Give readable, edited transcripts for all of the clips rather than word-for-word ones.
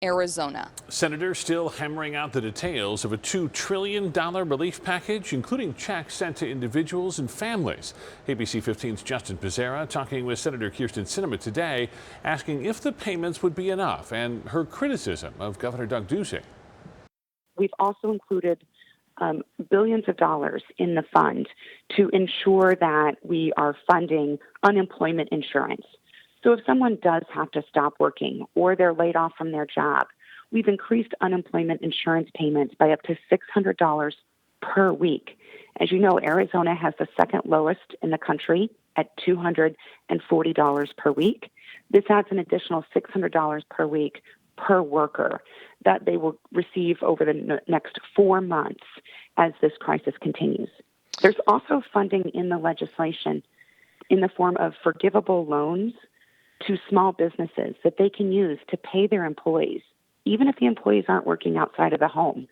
Arizona. Senators still hammering out the details of a $2 trillion relief package, including checks sent to individuals and families. ABC 15's Justin Pizzera talking with Senator Kyrsten Sinema today, asking if the payments would be enough and her criticism of Governor Doug Ducey. We've also included billions of dollars in the fund to ensure that we are funding unemployment insurance. So if someone does have to stop working or they're laid off from their job, we've increased unemployment insurance payments by up to $600 per week. As you know, Arizona has the second lowest in the country at $240 per week. This adds an additional $600 per week per worker that they will receive over the next 4 months as this crisis continues. There's also funding in the legislation in the form of forgivable loans to small businesses that they can use to pay their employees, even if the employees aren't working outside of the home,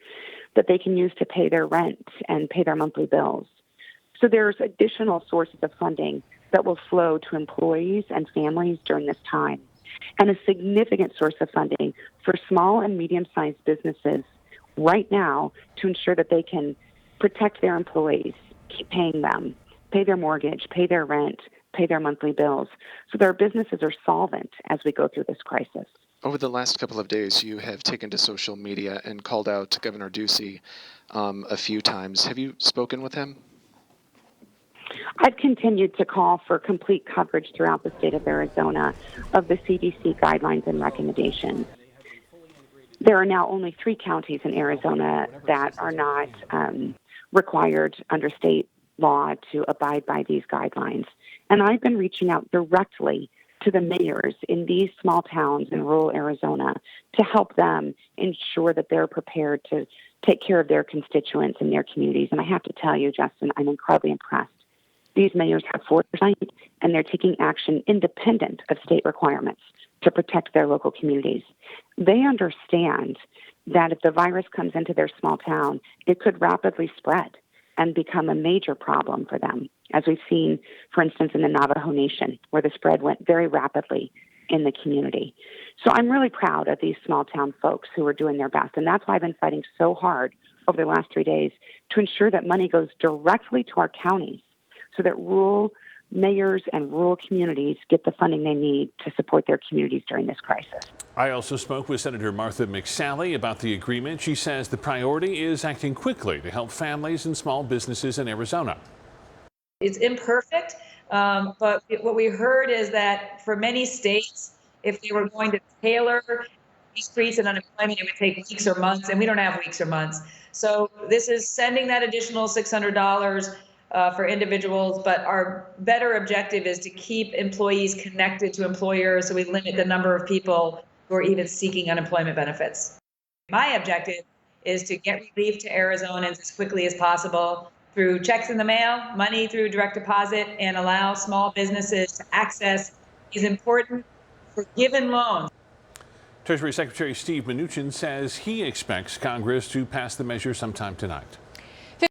that they can use to pay their rent and pay their monthly bills. So there's additional sources of funding that will flow to employees and families during this time, and a significant source of funding for small and medium-sized businesses right now to ensure that they can protect their employees, keep paying them, pay their mortgage, pay their rent, pay their monthly bills, so their businesses are solvent as we go through this crisis. Over the last couple of days, you have taken to social media and called out Governor Ducey a few times. Have you spoken with him? I've continued to call for complete coverage throughout the state of Arizona of the CDC guidelines and recommendations. There are now only 3 counties in Arizona that are not required under state law to abide by these guidelines. And I've been reaching out directly to the mayors in these small towns in rural Arizona to help them ensure that they're prepared to take care of their constituents and their communities. And I have to tell you, Justin, I'm incredibly impressed. These mayors have foresight, and they're taking action independent of state requirements to protect their local communities. They understand that if the virus comes into their small town, it could rapidly spread and become a major problem for them, as we've seen, for instance, in the Navajo Nation, where the spread went very rapidly in the community. So I'm really proud of these small town folks who are doing their best, and that's why I've been fighting so hard over the last 3 days to ensure that money goes directly to our counties so that rural mayors and rural communities get the funding they need to support their communities during this crisis. I also spoke with Senator Martha McSally about the agreement. She says the priority is acting quickly to help families and small businesses in Arizona. It's imperfect, but what we heard is that for many states, if they were going to tailor decrease in unemployment, it would take weeks or months, and we don't have weeks or months. So this is sending that additional $600 for individuals, but our better objective is to keep employees connected to employers so we limit the number of people who are even seeking unemployment benefits. My objective is to get relief to Arizonans as quickly as possible through checks in the mail, money through direct deposit, and allow small businesses to access these important forgiven loans. Treasury Secretary Steve Mnuchin says he expects Congress to pass the measure sometime tonight.